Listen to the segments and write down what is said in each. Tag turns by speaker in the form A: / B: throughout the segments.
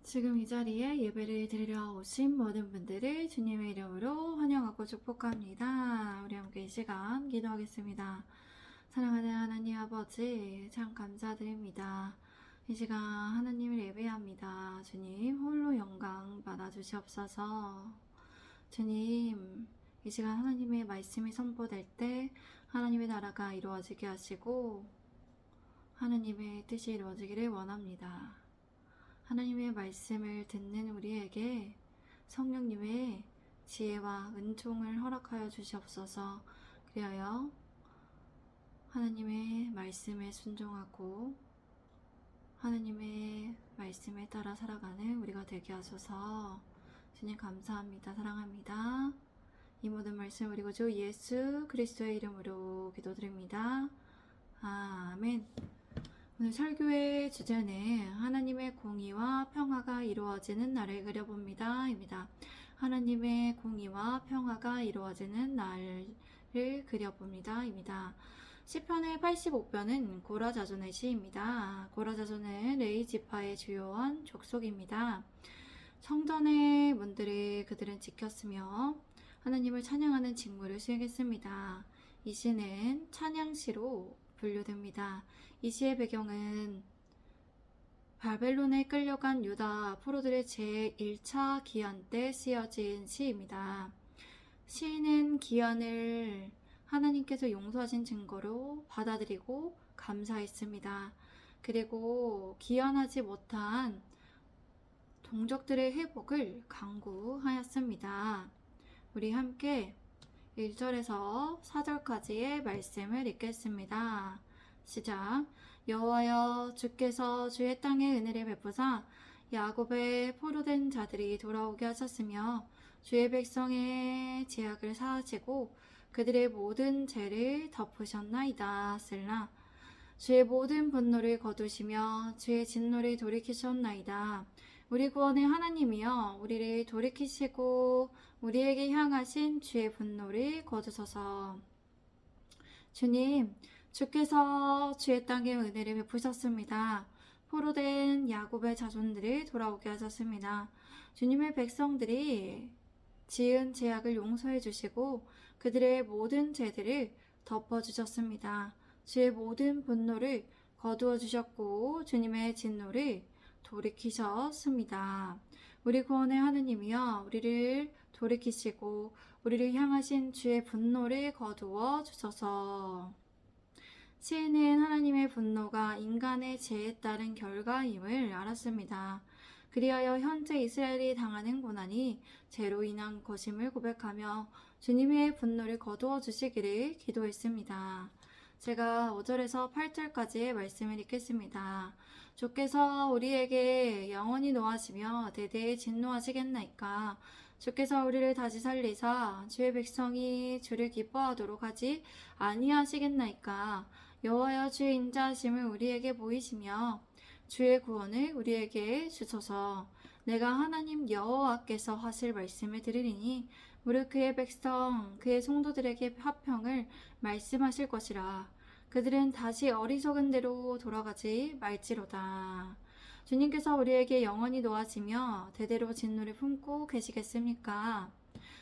A: 지금 이 자리에 예배를 드리러 오신 모든 분들을 주님의 이름으로 환영하고 축복합니다. 우리 함께 이 시간 기도하겠습니다. 사랑하는 하나님 아버지, 참 감사드립니다. 이 시간 하나님을 예배합니다. 주님 홀로 영광 받아주시옵소서. 주님, 이 시간 하나님의 말씀이 선포될 때 하나님의 나라가 이루어지게 하시고 하나님의 뜻이 이루어지기를 원합니다. 하나님의 말씀을 듣는 우리에게 성령님의 지혜와 은총을 허락하여 주시옵소서. 그리하여 하나님의 말씀에 순종하고 하나님의 말씀에 따라 살아가는 우리가 되게 하소서. 주님 감사합니다. 사랑합니다. 이 모든 말씀 그리고 주 예수 그리스도의 이름으로 기도드립니다. 아멘. 오늘 설교의 주제는 하나님의 공의와 평화가 이루어지는 날을 그려봅니다. 입니다. 하나님의 공의와 평화가 이루어지는 날을 그려봅니다. 입니다. 시편의 85편은 고라자손의 시입니다. 고라자손은 레위 지파의 주요한 족속입니다. 성전의 문들을 그들은 지켰으며 하나님을 찬양하는 직무를 수행했습니다. 이 시는 찬양시로 분류됩니다. 이 시의 배경은 바벨론에 끌려간 유다 포로들의 제1차 기한 때 쓰여진 시입니다. 시인은 기한을 하나님께서 용서하신 증거로 받아들이고 감사했습니다. 그리고 기한하지 못한 동족들의 회복을 간구하였습니다. 우리 함께 1절에서 4절까지의 말씀을 읽겠습니다. 시작. 여호와여, 주께서 주의 땅에 은혜를 베푸사 야곱의 포로된 자들이 돌아오게 하셨으며 주의 백성의 죄악을 사하시고 그들의 모든 죄를 덮으셨나이다. 셀라. 주의 모든 분노를 거두시며 주의 진노를 돌이키셨나이다. 우리 구원의 하나님이여, 우리를 돌이키시고 우리에게 향하신 주의 분노를 거두소서. 주님, 주께서 주의 땅에 은혜를 베푸셨습니다. 포로된 야곱의 자손들을 돌아오게 하셨습니다. 주님의 백성들이 지은 죄악을 용서해 주시고 그들의 모든 죄들을 덮어주셨습니다. 주의 모든 분노를 거두어 주셨고 주님의 진노를 돌이키셨습니다. 우리 구원의 하느님이여, 우리를 돌이키시고 우리를 향하신 주의 분노를 거두어 주소서. 시인은 하나님의 분노가 인간의 죄에 따른 결과임을 알았습니다. 그리하여 현재 이스라엘이 당하는 고난이 죄로 인한 것임을 고백하며 주님의 분노를 거두어 주시기를 기도했습니다. 제가 5절에서 8절까지의 말씀을 읽겠습니다. 주께서 우리에게 영원히 노하시며 대대에 진노하시겠나이까. 주께서 우리를 다시 살리사 주의 백성이 주를 기뻐하도록 하지 아니하시겠나이까. 여호와여, 주의 인자하심을 우리에게 보이시며 주의 구원을 우리에게 주소서. 내가 하나님 여호와께서 하실 말씀을 들으리니 무릇 그의 백성 그의 성도들에게 화평을 말씀하실 것이라. 그들은 다시 어리석은 대로 돌아가지 말지로다. 주님께서 우리에게 영원히 노하시며 대대로 진노를 품고 계시겠습니까?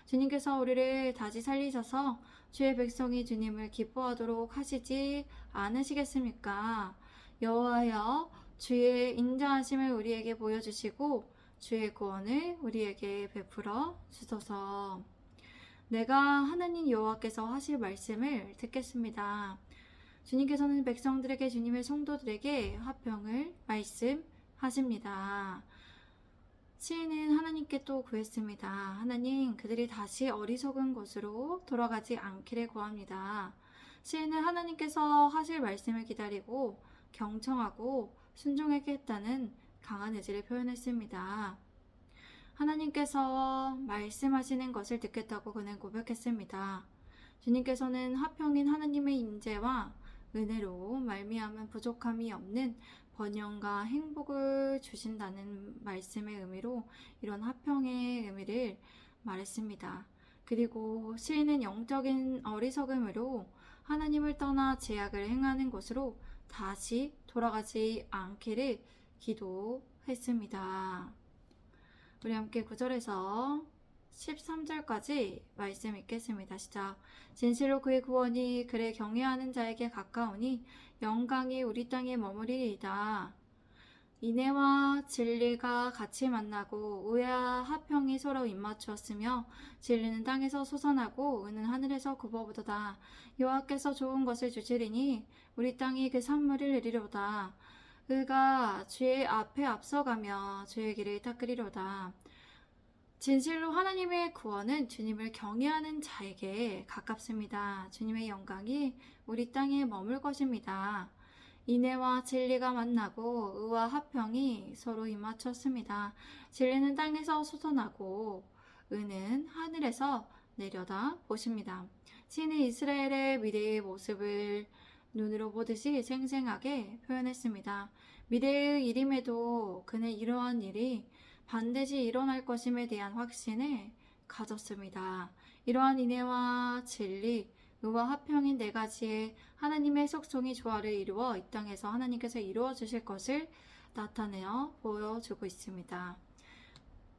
A: 주님께서 우리를 다시 살리셔서 주의 백성이 주님을 기뻐하도록 하시지 않으시겠습니까? 여호와여, 주의 인자하심을 우리에게 보여주시고 주의 구원을 우리에게 베풀어 주소서. 내가 하나님 여호와께서 하실 말씀을 듣겠습니다. 주님께서는 백성들에게, 주님의 성도들에게 화평을 말씀하십니다. 시인은 하나님께 또 구했습니다. 하나님, 그들이 다시 어리석은 곳으로 돌아가지 않기를 구합니다. 시인은 하나님께서 하실 말씀을 기다리고 경청하고 순종하겠다는 강한 의지를 표현했습니다. 하나님께서 말씀하시는 것을 듣겠다고 그는 고백했습니다. 주님께서는 화평인 하나님의 임재와 은혜로 말미암은 부족함이 없는 번영과 행복을 주신다는 말씀의 의미로 이런 화평의 의미를 말했습니다. 그리고 시인은 영적인 어리석음으로 하나님을 떠나 죄악을 행하는 곳으로 다시 돌아가지 않기를 기도했습니다. 우리 함께 9절에서 13절까지 말씀 읽겠습니다. 시작. 진실로 그의 구원이 그를 경외하는 자에게 가까우니 영광이 우리 땅에 머무리리이다. 인애와 진리가 같이 만나고 의와 화평이 서로 입맞추었으며 진리는 땅에서 솟아나고 의는 하늘에서 굽어오도다. 여호와께서 좋은 것을 주시리니 우리 땅이 그 산물을 내리로다. 의가 주의 앞에 앞서가며 주의 길을 닦으리로다. 진실로 하나님의 구원은 주님을 경외하는 자에게 가깝습니다. 주님의 영광이 우리 땅에 머물 것입니다. 인애와 진리가 만나고 의와 화평이 서로 입맞췄습니다. 진리는 땅에서 솟아나고 의는 하늘에서 내려다 보십니다. 신이 이스라엘의 미래의 모습을 눈으로 보듯이 생생하게 표현했습니다. 미래의 일임에도 그는 이러한 일이 반드시 일어날 것임에 대한 확신을 가졌습니다. 이러한 인애와 진리, 의와 화평인 네 가지의 하나님의 속성이 조화를 이루어 이 땅에서 하나님께서 이루어 주실 것을 나타내어 보여주고 있습니다.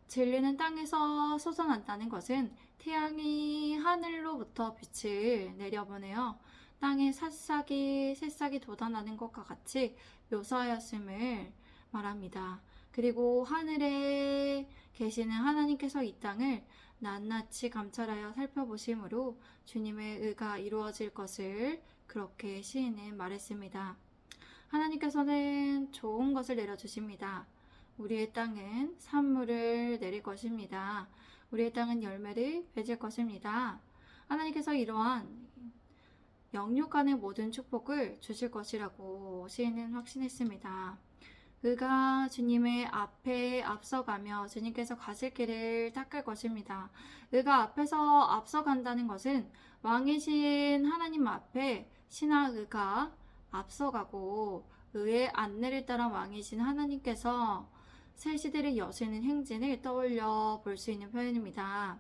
A: 진리는 땅에서 솟아난다는 것은 태양이 하늘로부터 빛을 내려보내어 땅에 새싹이 돋아나는 것과 같이 묘사하였음을 말합니다. 그리고 하늘에 계시는 하나님께서 이 땅을 낱낱이 감찰하여 살펴보심으로 주님의 의가 이루어질 것을 그렇게 시인은 말했습니다. 하나님께서는 좋은 것을 내려주십니다. 우리의 땅은 산물을 내릴 것입니다. 우리의 땅은 열매를 맺을 것입니다. 하나님께서 이러한 영육간의 모든 축복을 주실 것이라고 시인은 확신했습니다. 의가 주님의 앞에 앞서가며 주님께서 가실 길을 닦을 것입니다. 의가 앞에서 앞서간다는 것은 왕이신 하나님 앞에 신하 의가 앞서가고 의의 안내를 따라 왕이신 하나님께서 새 시대를 여시는 행진을 떠올려 볼 수 있는 표현입니다.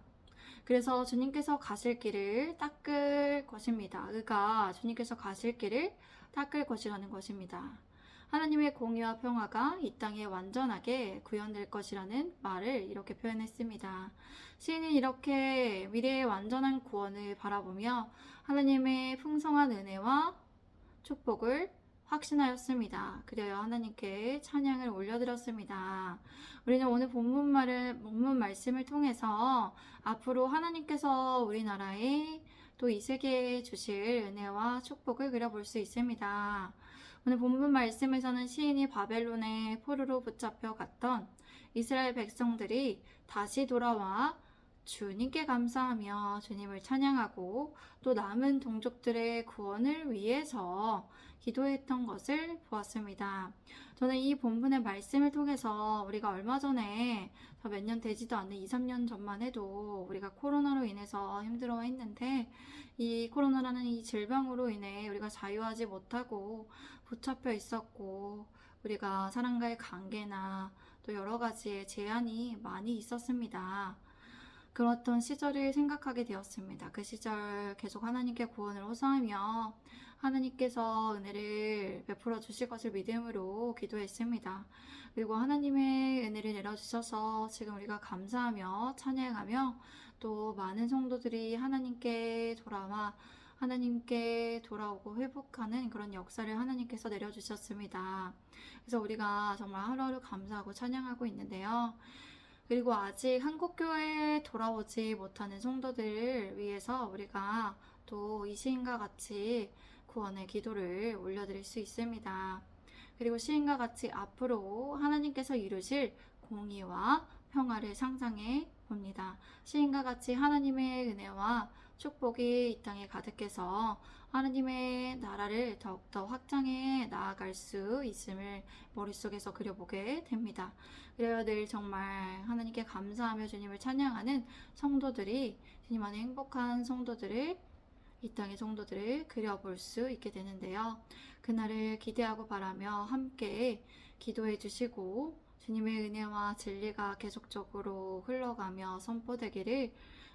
A: 그래서 주님께서 가실 길을 닦을 것입니다. 의가 주님께서 가실 길을 닦을 것이라는 것입니다. 하나님의 공의와 평화가 이 땅에 완전하게 구현될 것이라는 말을 이렇게 표현했습니다. 시인은 이렇게 미래의 완전한 구원을 바라보며 하나님의 풍성한 은혜와 축복을 확신하였습니다. 그래야 하나님께 찬양을 올려드렸습니다. 우리는 오늘 본문 말씀을 통해서 앞으로 하나님께서 우리나라에 또 이 세계에 주실 은혜와 축복을 그려볼 수 있습니다. 오늘 본문 말씀에서는 시인이 바벨론의 포로로 붙잡혀 갔던 이스라엘 백성들이 다시 돌아와 주님께 감사하며 주님을 찬양하고 또 남은 동족들의 구원을 위해서 기도했던 것을 보았습니다. 저는 이 본문의 말씀을 통해서 우리가 얼마 전에 몇 년 되지도 않는 2, 3년 전만 해도 우리가 코로나로 인해서 힘들어했는데 이 코로나라는 이 질병으로 인해 우리가 자유하지 못하고 붙잡혀 있었고 우리가 사람과의 관계나 또 여러 가지의 제한이 많이 있었습니다. 그렇던 시절을 생각하게 되었습니다. 그 시절 계속 하나님께 구원을 호소하며 하나님께서 은혜를 베풀어 주실 것을 믿음으로 기도했습니다. 그리고 하나님의 은혜를 내려주셔서 지금 우리가 감사하며 찬양하며 또 많은 성도들이 하나님께 돌아와 하나님께 돌아오고 회복하는 그런 역사를 하나님께서 내려주셨습니다. 그래서 우리가 정말 하루하루 감사하고 찬양하고 있는데요. 그리고 아직 한국교회에 돌아오지 못하는 성도들을 위해서 우리가 또 이 시인과 같이 구원의 기도를 올려드릴 수 있습니다. 그리고 시인과 같이 앞으로 하나님께서 이루실 공의와 평화를 상상해 봅니다. 시인과 같이 하나님의 은혜와 축복이 이 땅에 가득해서 하나님의 나라를 더욱더 확장해 나아갈 수 있음을 머릿속에서 그려보게 됩니다. 그래야 늘 정말 하나님께 감사하며 주님을 찬양하는 성도들이 주님 안에 행복한 성도들을 이 땅의 성도들을 그려볼 수 있게 되는데요. 그날을 기대하고 바라며 함께 기도해 주시고 주님의 은혜와 진리가 계속적으로 흘러가며 선포되기를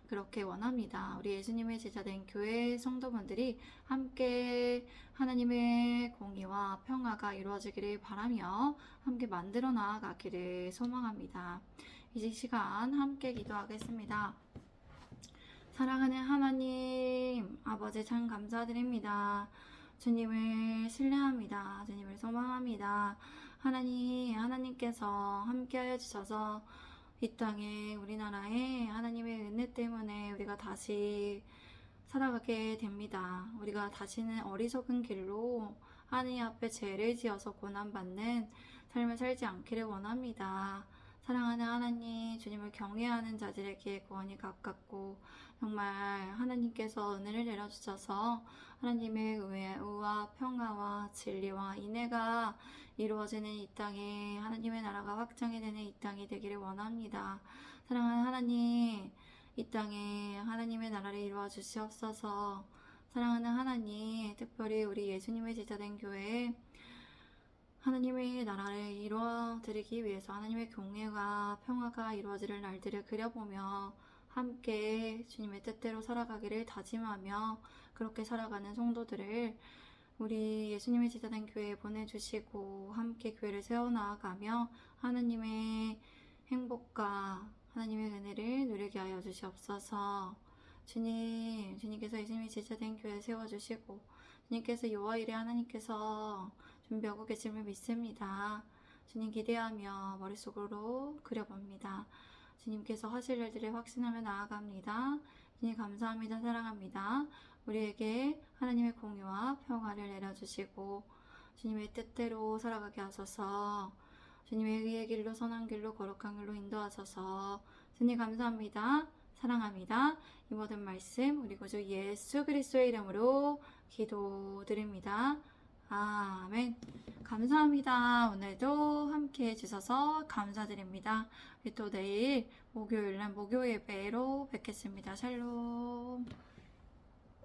A: 그렇게 원합니다. 우리 예수님의 제자된 교회 성도분들이 함께 하나님의 공의와 평화가 이루어지기를 바라며 함께 만들어 나아가기를 소망합니다. 이 시간 함께 기도하겠습니다. 사랑하는 하나님, 아버지 참 감사드립니다. 주님을 신뢰합니다. 주님을 소망합니다. 하나님께서 함께하여 주셔서 이 땅에 우리나라에 하나님의 은혜 때문에 우리가 다시 살아가게 됩니다. 우리가 다시는 어리석은 길로 하나님 앞에 죄를 지어서 고난받는 삶을 살지 않기를 원합니다. 사랑하는 하나님, 주님을 경외하는 자들에게 구원이 가깝고 정말 하나님께서 은혜를 내려주셔서 하나님의 의와 평화와 진리와 인애가 이루어지는 이 땅에 하나님의 나라가 확장이 되는 이 땅이 되기를 원합니다. 사랑하는 하나님, 이 땅에 하나님의 나라를 이루어 주시옵소서. 사랑하는 하나님, 특별히 우리 예수님의 제자된 교회에 하나님의 나라를 이루어 드리기 위해서 하나님의 경외와 평화가 이루어지는 날들을 그려보며 함께 주님의 뜻대로 살아가기를 다짐하며 그렇게 살아가는 성도들을 우리 예수님의 제자된 교회에 보내주시고 함께 교회를 세워나가며 하나님의 행복과 하나님의 은혜를 누리게 하여 주시옵소서. 주님께서 예수님의 제자된 교회 세워주시고 주님께서 여호와 이레 하나님께서 준비하고 계심을 믿습니다. 주님 기대하며 머릿속으로 그려봅니다. 주님께서 하실 일들을 확신하며 나아갑니다. 주님 감사합니다. 사랑합니다. 우리에게 하나님의 공유와 평화를 내려주시고 주님의 뜻대로 살아가게 하소서. 주님의 의의 길로 선한 길로 거룩한 길로 인도하소서. 주님 감사합니다. 사랑합니다. 이 모든 말씀 우리 구주 예수 그리스도의 이름으로 기도드립니다. 아멘. 감사합니다. 오늘도 함께 해주셔서 감사드립니다. 또 내일 목요일 날 목요 예배로 뵙겠습니다. 샬롬.